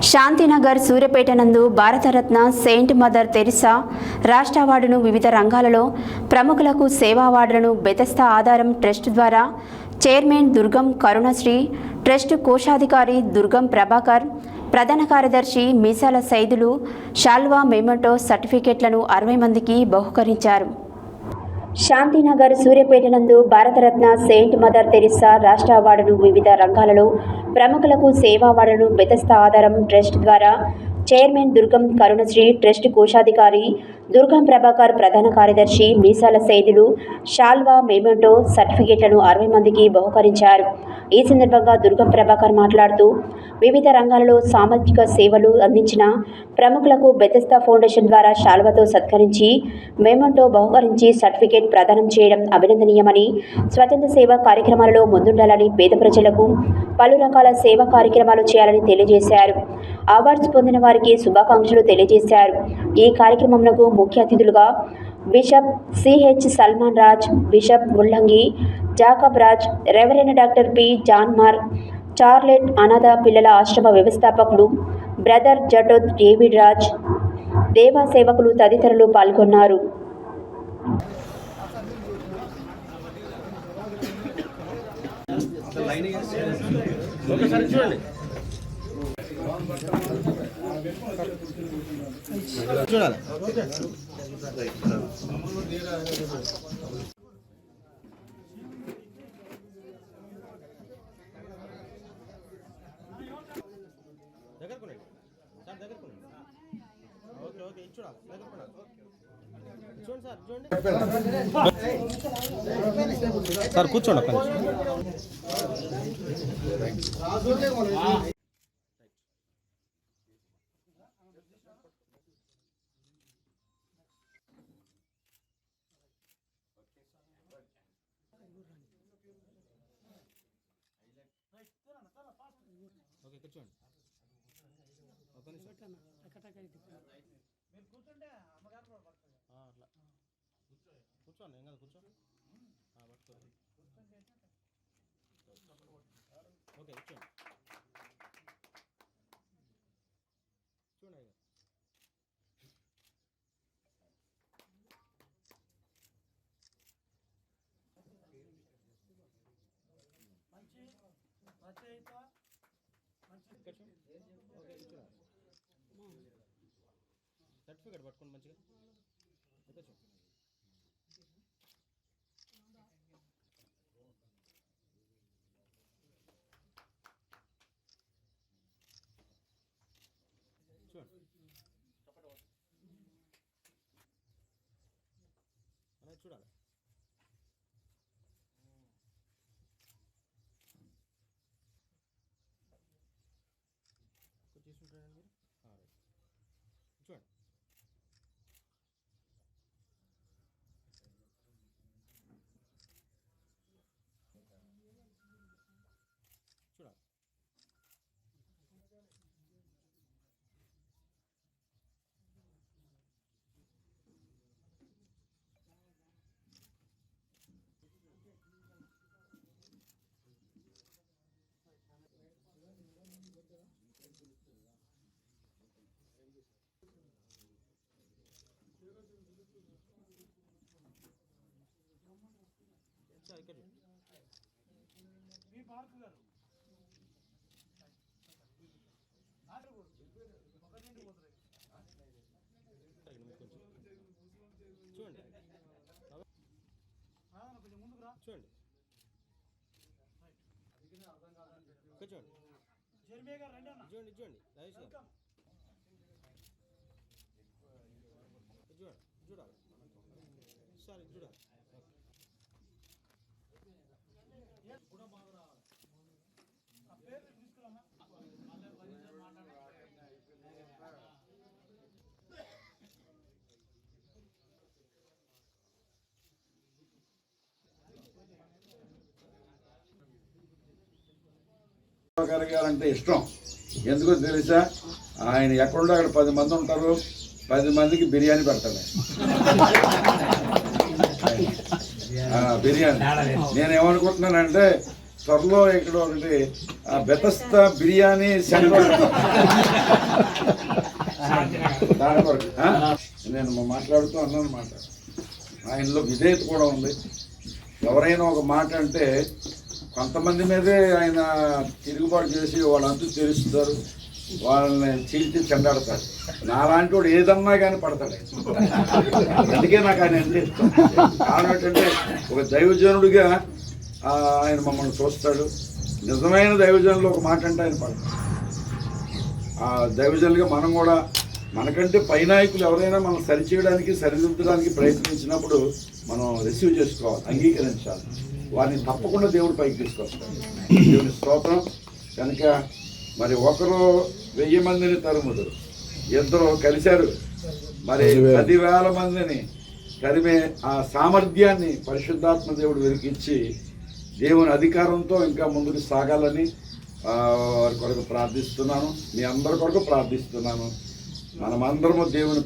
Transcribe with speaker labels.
Speaker 1: శాంతినగర్ సూర్యాపేట నందు Bharat Ratna Saint mother Teresa రాష్ట్ర అవార్డును వివిధ రంగాలలో ప్రముఖులకు సేవా అవార్డులను బెతస్తా ఆధారం ట్రస్ట్ ద్వారా చైర్మన్ దుర్గం కరుణశ్రీ, ట్రస్ట్ కోశాధికారి దుర్గం ప్రభాకర్, ప్రధాన కార్యదర్శి మీసాల సైదులు షాల్వా మెమోటో సర్టిఫికెట్లను 60 మందికి బహుకరించారు. శాంతినగర్ సూర్యాపేట నందు భారతరత్న సెయింట్ మదర్ తెరిసా రాష్ట్ర అవార్డును వివిధ రంగాలలో ప్రముఖులకు సేవా అవార్డులను బెతస్తా ఆధారం ట్రస్ట్ ద్వారా చైర్మన్ దుర్గం కరుణశ్రీ, ట్రస్ట్ కోశాధికారి దుర్గం ప్రభాకర్, ప్రధాన కార్యదర్శి మీసాల సైదులు షాల్వా మెమోటో సర్టిఫికెట్లను 60 మందికి బహుకరించారు. ఈ సందర్భంగా దుర్గం ప్రభాకర్ మాట్లాడుతూ వివిధ రంగాలలో సామాజిక సేవలు అందించిన ప్రముఖులకు బెతస్తా ఫౌండేషన్ ద్వారా షాల్వాతో సత్కరించి మెమోటో బహుకరించి సర్టిఫికెట్ ప్రదానం చేయడం అభినందనీయమని, స్వచ్ఛంద సేవా కార్యక్రమాలలో ముందుండాలని, పేద ప్రజలకు పలు రకాల సేవా కార్యక్రమాలు చేయాలని తెలియజేశారు. అవార్డ్స్ పొందిన వారికి శుభాకాంక్షలు తెలియజేశారు. ఈ కార్యక్రమంలో ముఖ్య అతిథులుగా bishop CH Salman Raj, bishop Mullangi Jacob Raj, reverend doctor P John Mark, Charlotte అనాథ పిల్లల ఆశ్రమ వ్యవస్థాపకులు బ్రదర్ జటోత్ డేవిడ్ రాజ్, దేవా సేవకులు తదితరులు పాల్గొన్నారు.
Speaker 2: సార్ కూర్చోండి. ఓకే కూర్చోండి. అట్లా కూర్చోండి, ఏం కాదు, కూర్చో. ఓకే కూర్చోండి. చూడండి సర్టిఫికేట్ పట్టుకోండి మంచిగా. చూడాలి. తీసుకుంటారండి మీరు. చూడండి. చూడాలి. చూడండి చూడండి కూర్చోండి. చూడండి చూడండి రాజేష్ గారు చూడాలి సార్ చూడాలి.
Speaker 3: గారంటే ఇష్టం. ఎందుకో తెలుసా, ఆయన ఎక్కడుండో అక్కడ 10 మంది ఉంటారు, 10 మందికి బిర్యానీ పెడతాడు. బిర్యానీ నేనేమనుకుంటున్నానంటే త్వరలో ఇక్కడ ఒకటి బెతస్తా బిర్యానీ సెంటర్ దాని కొరకు నేను మాట్లాడుతూ అన్నాను మాట. ఆయనలో విధేయత కూడా ఉంది. ఎవరైనా ఒక మాట అంటే కొంతమంది మీదే ఆయన తిరుగుబాటు చేసి వాళ్ళంతా తెలుస్తారు, వాళ్ళని చీల్చి చెండాడతాడు. నాలాంటి వాడు ఏదన్నా కానీ పడతాడు. అందుకే నాకు ఆయన ఎంత ఇష్టం. కారణం ఏంటంటే ఒక దైవజనుడిగా ఆయన మమ్మల్ని చూస్తాడు. నిజమైన దైవజనులు ఒక మాట అంటే ఆయన పడతాడు. ఆ దైవజనులుగా మనం కూడా మనకంటే పై నాయకులు ఎవరైనా మనం సరిచేయడానికి సరిదిద్దడానికి ప్రయత్నించినప్పుడు మనం రిసీవ్ చేసుకోవాలి, అంగీకరించాలి. వారిని తప్పకుండా దేవుడు పైకి తీసుకొస్తాడు. దేవుని స్తోత్రం. కనుక మరి ఒకరు 1000 మందిని తరుముదురు, ఇద్దరు కలిశారు, మరి 10,000 మందిని తరిమే ఆ సామర్థ్యాన్ని పరిశుద్ధాత్మ దేవుడు వెలికించి దేవుని అధికారంతో ఇంకా ముందుకు సాగాలని వారి కొరకు ప్రార్థిస్తున్నాను. మీ అందరి కొరకు ప్రార్థిస్తున్నాను. మనమందరము దేవుని